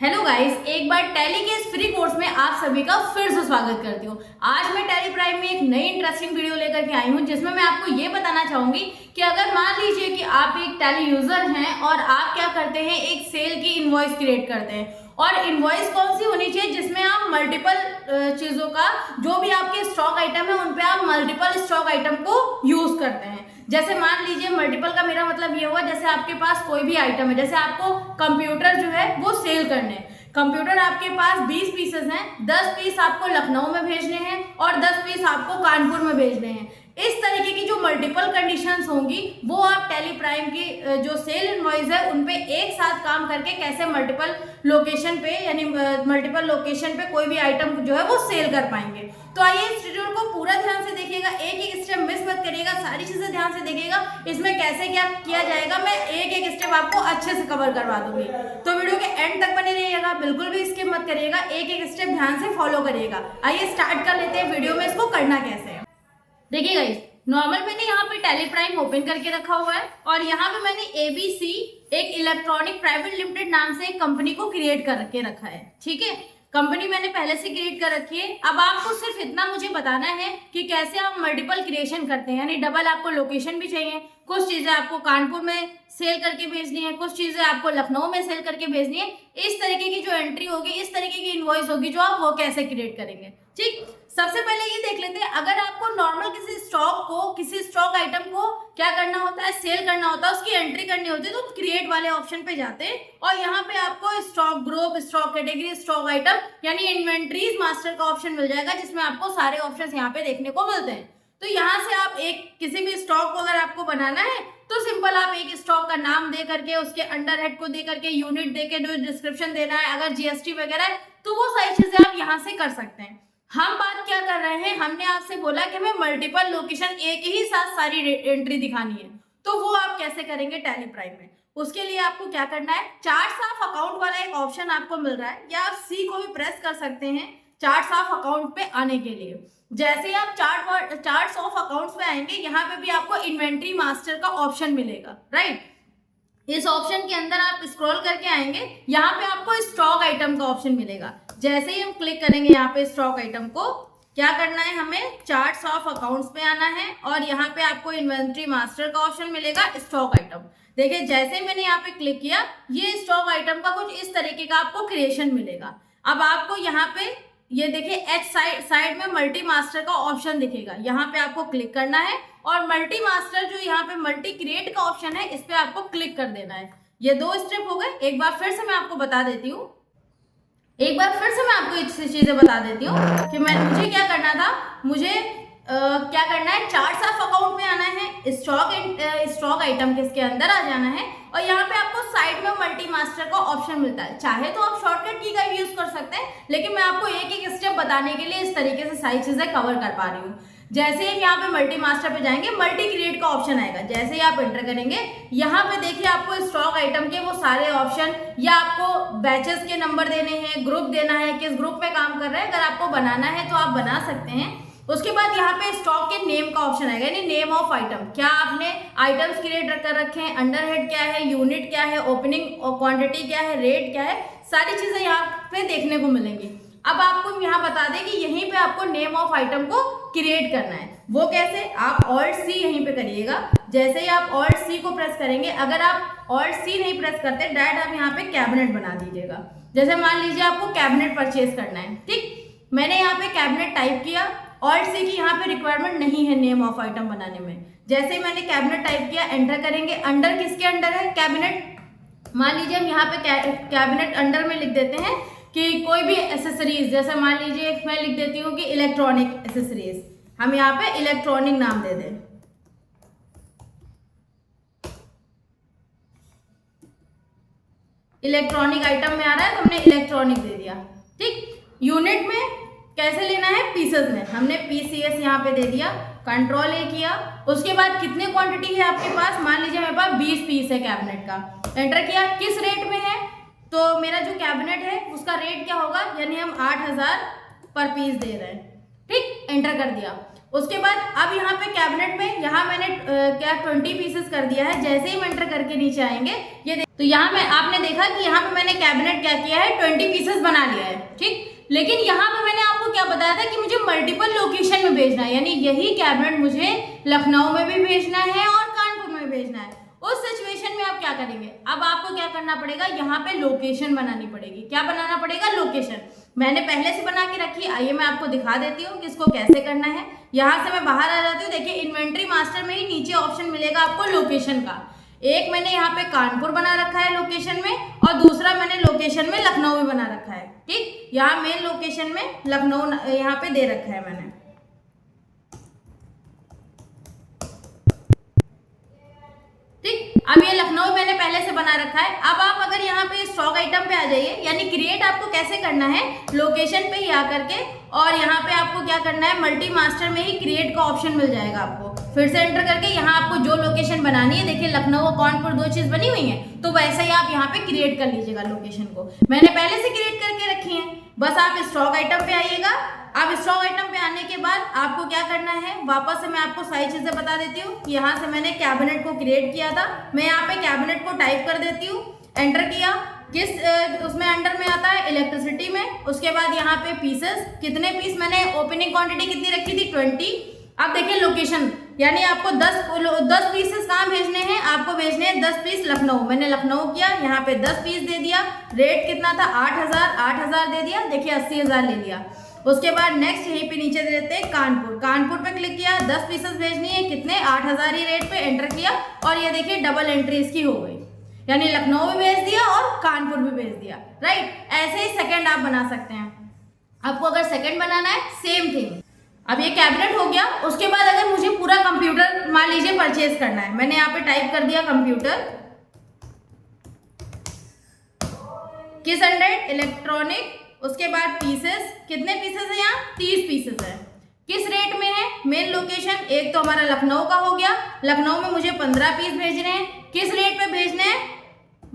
Hello guys, एक बार tally के इस फ्री कोर्स में आप सभी का फिर से स्वागत करती हूँ। आज मैं टैली प्राइम में एक नई इंटरेस्टिंग वीडियो लेकर के आई हूँ जिसमें मैं आपको ये बताना चाहूंगी कि अगर मान लीजिए कि आप एक टैली यूजर हैं और आप क्या करते हैं, एक सेल की इनवॉइस क्रिएट करते हैं। और इनवॉइस कौन सी होनी चाहिए जिसमें आप मल्टीपल चीजों का, जो भी आपके स्टॉक आइटम है उन पे आप मल्टीपल स्टॉक आइटम को यूज करते हैं। जैसे मान लीजिए मल्टीपल का मेरा मतलब ये हुआ, जैसे आपके पास कोई भी आइटम है, जैसे आपको कंप्यूटर जो है वो सेल करने हैं। कंप्यूटर आपके पास 20 पीसेस हैं, 10 पीस आपको लखनऊ में भेजने हैं और 10 पीस आपको कानपुर में भेजने हैं। इस तरीके की जो मल्टीपल कंडीशंस होंगी वो आप टैली प्राइम की जो सेल इनवॉइस है उन पे एक साथ काम करके कैसे मल्टीपल लोकेशन पे, यानी मल्टीपल लोकेशन पे कोई भी आइटम जो है वो सेल कर पाएंगे। तो आइए इस ट्यूटोरियल को पूरा ध्यान से देखिएगा, एक एक स्टेप मिस मत करिएगा, सारी चीजें ध्यान से देखिएगा। इसमें कैसे क्या किया जाएगा मैं एक एक स्टेप आपको अच्छे से कवर करवा दूंगी, तो वीडियो के एंड तक बने रहिएगा, बिल्कुल भी स्किप मत करिएगा, एक एक स्टेप ध्यान से फॉलो करिएगा। आइए स्टार्ट कर लेते हैं वीडियो में इसको करना कैसे है। देखिए गाइस, नॉर्मल मैंने यहाँ पे टैली प्राइम ओपन करके रखा हुआ है और यहाँ पे मैंने ABC एक इलेक्ट्रॉनिक प्राइवेट लिमिटेड नाम से एक कंपनी को क्रिएट करके रखा है। ठीक है, कंपनी मैंने पहले से क्रिएट कर रखी है। अब आपको सिर्फ इतना मुझे बताना है कि कैसे आप मल्टीपल क्रिएशन करते हैं, यानी डबल आपको लोकेशन भी चाहिए, कुछ चीजें आपको कानपुर में सेल करके भेजनी है, कुछ चीजें आपको लखनऊ में सेल करके भेजनी है। इस तरीके की जो एंट्री होगी, इस तरीके की इनवॉइस होगी जो आप वो कैसे क्रिएट करेंगे। ठीक, सबसे पहले ये देख लेते हैं, अगर आपको नॉर्मल किसी स्टॉक को, किसी स्टॉक आइटम को क्या करना होता है, सेल करना होता है, उसकी एंट्री करनी होती है, तो क्रिएट वाले ऑप्शन पे जाते हैं और यहाँ पे आपको stock group, stock category, stock item यानी इन्वेंट्रीज मास्टर का ऑप्शन मिल जाएगा, जिसमें आपको सारे ऑप्शन यहाँ पे देखने को मिलते हैं। तो यहाँ से आप एक किसी भी स्टॉक को अगर आपको बनाना है तो सिंपल आप एक स्टॉक का नाम दे करके, उसके अंडर हेड को दे करके, यूनिट दे के जो डिस्क्रिप्शन देना है, अगर GST वगैरह है तो वो सारी चीजें आप यहाँ से कर सकते हैं। हम बात क्या कर रहे हैं, हमने आपसे बोला कि हमें मल्टीपल लोकेशन एक ही साथ सारी एंट्री दिखानी है, तो वो आप कैसे करेंगे टैली प्राइम में। उसके लिए आपको क्या करना है, चार्ट ऑफ अकाउंट वाला एक ऑप्शन आपको मिल रहा है, या आप C को भी प्रेस कर सकते हैं चार्ट ऑफ अकाउंट पे आने के लिए। जैसे ही आप चार्ट्स ऑफ अकाउंट्स पे आएंगे, यहाँ पे भी आपको इन्वेंट्री मास्टर का ऑप्शन मिलेगा, राइट। इस ऑप्शन के अंदर आप स्क्रॉल करके आएंगे, यहाँ पे आपको स्टॉक आइटम का ऑप्शन मिलेगा। जैसे ही हम क्लिक करेंगे यहाँ पे स्टॉक आइटम को, क्या करना है, हमें चार्ट्स ऑफ अकाउंट्स पे आना है और यहाँ पे आपको इन्वेंट्री मास्टर का ऑप्शन मिलेगा, स्टॉक आइटम। देखिए जैसे ही मैंने यहाँ पे क्लिक किया, ये स्टॉक आइटम का कुछ इस तरीके का आपको क्रिएशन मिलेगा। अब आपको यहाँ पे ये देखिए H साइड में मल्टी मास्टर का ऑप्शन दिखेगा, यहाँ पे आपको क्लिक करना है और मल्टी मास्टर जो यहाँ पे मल्टी क्रिएट का ऑप्शन है, इस पे आपको क्लिक कर देना है। ये दो स्टेप हो गए। एक बार फिर से मैं आपको बता देती हूँ, चीजें बता देती हूँ कि मुझे क्या करना था, मुझे क्या करना है, चार्ट्स ऑफ अकाउंट में आना है, स्टॉक आइटम के इसके अंदर आ जाना है और यहाँ पे आपको साइड में मल्टी मास्टर का ऑप्शन मिलता है। चाहे तो आप शॉर्टकट की का यूज कर सकते हैं, लेकिन मैं आपको एक एक स्टेप बताने के लिए इस तरीके से सारी चीजें कवर कर पा रही हूँ। जैसे ही यहाँ पे मल्टी मास्टर पे जाएंगे, मल्टी क्रिएट का ऑप्शन आएगा, जैसे ही आप एंटर करेंगे यहाँ पे देखिए आपको स्टॉक आइटम के वो सारे ऑप्शन, या आपको बैचेस के नंबर देने हैं, ग्रुप देना है, किस ग्रुप में काम कर रहे हैं, अगर आपको बनाना है तो आप बना सकते हैं। उसके बाद यहाँ पे स्टॉक के नेम का ऑप्शन आएगा, यानी नेम ऑफ आइटम, क्या आपने आइटम्स क्रिएट कर रखे हैं, अंडर हेड क्या है, यूनिट क्या है, ओपनिंग क्वांटिटी क्या है, रेट क्या है, सारी चीजें यहाँ पे देखने को मिलेंगी। अब आपको यहाँ बता दें कि यहीं पे आपको नेम ऑफ आइटम को क्रिएट करना है। वो कैसे, आप Alt C यहीं पे करिएगा। जैसे ही आप Alt C को प्रेस करेंगे, अगर आप Alt C नहीं प्रेस करते, डायरेक्ट आप यहाँ पे कैबिनेट बना दीजिएगा। जैसे मान लीजिए आपको कैबिनेट परचेज करना है, ठीक, मैंने यहाँ पे कैबिनेट टाइप किया, Alt C की यहाँ पे रिक्वायरमेंट नहीं है नेम ऑफ आइटम बनाने में। जैसे ही मैंने कैबिनेट टाइप किया, एंटर करेंगे, अंडर किसके अंडर है, कैबिनेट। मान लीजिए हम यहाँ पे कैबिनेट अंडर में लिख देते हैं कि कोई भी एसेसरीज, जैसे मान लीजिए मैं लिख देती हूँ कि इलेक्ट्रॉनिक एसेसरीज, हम यहाँ पे इलेक्ट्रॉनिक नाम दे दें। इलेक्ट्रॉनिक आइटम में आ रहा है तो हमने इलेक्ट्रॉनिक दे दिया, ठीक। यूनिट में कैसे लेना है, पीसेस में, हमने PCS यहाँ पे दे दिया, कंट्रोल A किया। उसके बाद कितनी क्वांटिटी है आपके पास, मान लीजिए मेरे पास 20 पीस है कैबिनेट का, एंटर किया, किस रेट में है, तो मेरा जो कैबिनेट है उसका रेट क्या होगा, यानी हम 8000 पर पीस दे रहे हैं, ठीक, एंटर कर दिया। उसके बाद अब यहाँ पे कैबिनेट में यहाँ मैंने क्या 20 पीसेस कर दिया है। जैसे ही हम एंटर करके नीचे आएंगे ये तो यहाँ में आपने देखा कि यहाँ पे मैंने कैबिनेट क्या किया है 20 पीसेस बना लिया है, ठीक। लेकिन यहाँ पे मैंने आपको क्या बताया था कि मुझे मल्टीपल लोकेशन में भेजना है, यानी यही कैबिनेट मुझे लखनऊ में भी भेजना है और कानपुर में भेजना है। उस सिचुएशन में आप क्या करेंगे, अब आपको क्या करना पड़ेगा, यहाँ पे लोकेशन बनानी पड़ेगी। क्या बनाना पड़ेगा, लोकेशन। मैंने पहले से बना के रखी, आइए मैं आपको दिखा देती हूँ कि इसको कैसे करना है। यहाँ से मैं बाहर आ जाती हूँ। देखिए इन्वेंट्री मास्टर में ही नीचे ऑप्शन मिलेगा आपको लोकेशन का। एक मैंने यहाँ पे कानपुर बना रखा है लोकेशन में, और दूसरा मैंने लोकेशन में लखनऊ में बना रखा है, ठीक। यहाँ मेन लोकेशन में लखनऊ यहाँ पे दे रखा है मैंने, ठीक। अब ये लखनऊ मैंने पहले से बना रखा है। अब आप अगर यहाँ पे स्टॉक आइटम पे आ जाइए, यानी क्रिएट आपको कैसे करना है, लोकेशन पे ही आकर के, और यहाँ पे आपको क्या करना है, मल्टी मास्टर में ही क्रिएट का ऑप्शन मिल जाएगा आपको। फिर से एंटर करके यहाँ आपको जो लोकेशन बनानी है, देखिए लखनऊ और कानपुर 2 चीज बनी हुई है, तो वैसे ही आप यहाँ पे क्रिएट कर लीजिएगा लोकेशन को। मैंने पहले से क्रिएट करके रखी है। बस आप स्टॉक आइटम पे आइएगा। अब स्टॉक आइटम पे आने के बाद आपको क्या करना है, वापस से मैं आपको सारी चीजें बता देती हूँ। यहाँ से मैंने कैबिनेट को क्रिएट किया था, मैं यहाँ पे कैबिनेट को टाइप कर देती हूँ, एंटर किया। किस उसमें अंडर में आता है, इलेक्ट्रिसिटी में। उसके बाद यहाँ पे पीसेस, कितने पीस मैंने ओपनिंग क्वांटिटी कितनी रखी थी, 20। अब देखिए लोकेशन, यानी आपको 10 पीसेस कहाँ भेजने हैं, आपको भेजने हैं 10 पीस लखनऊ। मैंने लखनऊ किया, यहाँ पे 10 पीस दे दिया। रेट कितना था, 8,000 दे दिया। देखिए 80,000 ले लिया। उसके बाद नेक्स्ट यहीं पे नीचे दे देते हैं कानपुर। कानपुर पे क्लिक किया, 10 पीसेस भेजनी है, कितने, 8,000 ही रेट पे, एंटर किया। और ये देखिए डबल एंट्री इसकी हो गई, यानी लखनऊ भी भेज दिया और कानपुर भी भेज दिया, राइट। ऐसे ही सेकंड आप बना सकते हैं। आपको अगर सेकंड बनाना है, सेम थिंग। अब ये कैबिनेट हो गया। उसके बाद अगर मुझे पूरा कंप्यूटर मान लीजिए परचेज करना है, मैंने यहाँ पे टाइप कर दिया कंप्यूटर, किस 100 इलेक्ट्रॉनिक। उसके बाद पीसेस, कितने पीसेस है यहाँ, 30 पीसेस है। किस रेट में है, मेन लोकेशन। एक तो हमारा लखनऊ का हो गया, लखनऊ में मुझे 15 पीस भेजने हैं। किस रेट पे भेजने हैं,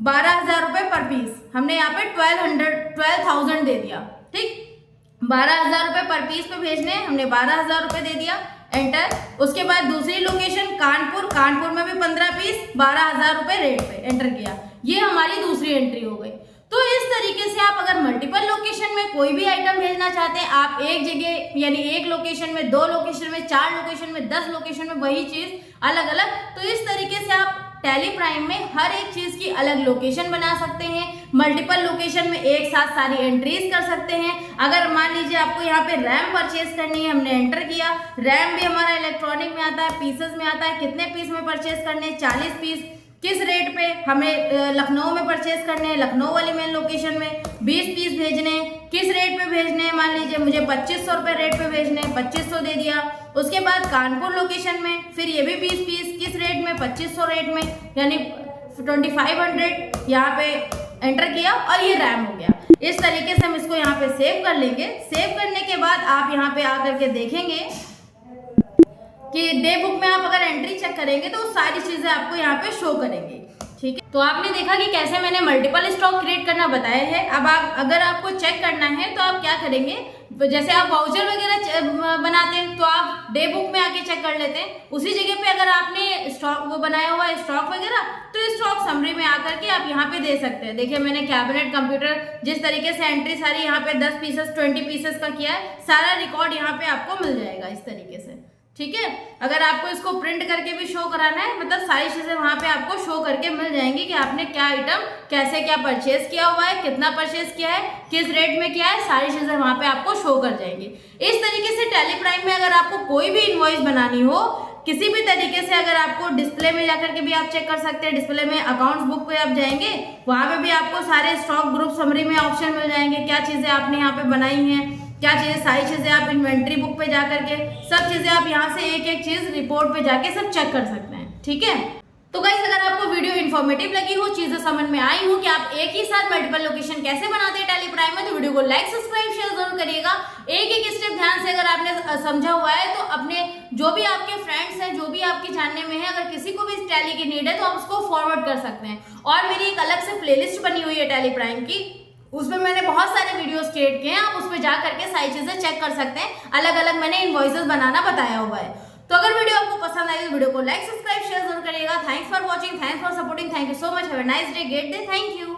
12,000 रुपये पर पीस। हमने यहाँ पे 12,000 दे दिया, ठीक। 12,000 रुपये पर पीस पे भेजने हैं, हमने 12,000 रुपये दे दिया, एंटर। उसके बाद दूसरी लोकेशन कानपुर, कानपुर में भी 15 पीस, 12,000 रुपये रेट पे, एंटर किया। ये हमारी दूसरी एंट्री हो गई। तो इस तरीके से आप अगर मल्टीपल लोकेशन में कोई भी आइटम भेजना चाहते हैं, आप एक जगह यानी एक लोकेशन में, 2 लोकेशन में, 4 लोकेशन में, 10 लोकेशन में वही चीज अलग अलग, तो इस तरीके से आप टैली प्राइम में हर एक चीज की अलग लोकेशन बना सकते हैं। मल्टीपल लोकेशन में एक साथ सारी एंट्रीज कर सकते हैं। अगर मान लीजिए आपको यहाँ पे रैम परचेज करनी है, हमने एंटर किया, रैम भी हमारा इलेक्ट्रॉनिक में आता है, पीसेस में आता है। कितने पीस में परचेज करने, 40 पीस। किस रेट पे, हमें लखनऊ में परचेज करने हैं, लखनऊ वाली मेन लोकेशन में 20 पीस भेजने हैं। किस रेट पे भेजने हैं, मान लीजिए मुझे 2500 रुपये रेट पे भेजने हैं, 2500 दे दिया। उसके बाद कानपुर लोकेशन में फिर ये भी 20 पीस, किस रेट में, 2500 रेट में, यानी 2500 यहाँ पे एंटर किया, और ये रैम हो गया। इस तरीके से हम इसको यहाँ पे सेव कर लेंगे। सेव करने के बाद आप यहाँ पे आकर के देखेंगे कि डे बुक में आप अगर एंट्री चेक करेंगे तो सारी चीजें आपको यहाँ पे शो करेंगी, ठीक है। तो आपने देखा कि कैसे मैंने मल्टीपल स्टॉक क्रिएट करना बताया है। अब आप अगर आपको चेक करना है तो आप क्या करेंगे, जैसे आप वाउचर वगैरह बनाते हैं तो आप डे बुक में आके चेक कर लेते हैं। उसी जगह पे अगर आपने स्टॉक वो बनाया हुआ है स्टॉक वगैरह, तो स्टॉक समरी में आकर के आप यहाँ पे दे सकते हैं। देखिए मैंने कैबिनेट कंप्यूटर जिस तरीके से एंट्री सारी यहाँ पे 10 पीसेस 20 पीसेस का किया है, सारा रिकॉर्ड यहाँ पे आपको मिल जाएगा इस तरीके से, ठीक है। अगर आपको इसको प्रिंट करके भी शो कराना है, मतलब सारी चीजें वहां पे आपको शो करके मिल जाएंगी कि आपने क्या आइटम कैसे क्या परचेज किया हुआ है, कितना परचेज किया है, किस रेट में किया है, सारी चीजें वहां पे आपको शो कर जाएंगी। इस तरीके से टैली प्राइम में अगर आपको कोई भी इनवॉइस बनानी हो किसी भी तरीके से, अगर आपको डिस्प्ले में जाकर के भी आप चेक कर सकते हैं। डिस्प्ले में अकाउंट्स बुक पे आप जाएंगे, वहां पे भी आपको सारे स्टॉक ग्रुप समरी में ऑप्शन मिल जाएंगे, क्या चीजें आपने यहाँ पे बनाई हैं, क्या चीजें, सारी चीजें आप इन्वेंट्री बुक पे जाकर के सब चीजें आप यहाँ से एक एक चीज रिपोर्ट पे जाके सब चेक कर सकते हैं, ठीक है। तो गाइस अगर आपको वीडियो इन्फॉर्मेटिव लगी हो, चीजें समझ में आई हो कि आप एक ही साथ मल्टीपल लोकेशन कैसे बनाते हैं टैली प्राइम में, तो वीडियो को लाइक सब्सक्राइब शेयर जरूर करिएगा। एक एक स्टेप ध्यान से अगर आपने समझा हुआ है तो अपने जो भी आपके फ्रेंड्स हैं, जो भी आपके जानने में है, अगर किसी को भी इस टैली की नीड है तो आप उसको फॉरवर्ड कर सकते हैं। और मेरी एक अलग से प्लेलिस्ट बनी हुई है टैली प्राइम की, उसमें मैंने बहुत सारे वीडियोस क्रिएट किए हैं, आप उस पर जा करके सारी चीजें चेक कर सकते हैं। अलग अलग मैंने इनवॉइसेस बनाना बताया हुआ है। तो अगर वीडियो आपको पसंद आई तो वीडियो को लाइक, सब्सक्राइब, शेयर जरूर करिएगा। Thanks for watching, thanks for supporting, thank you so much, have a nice day, great day, thank you.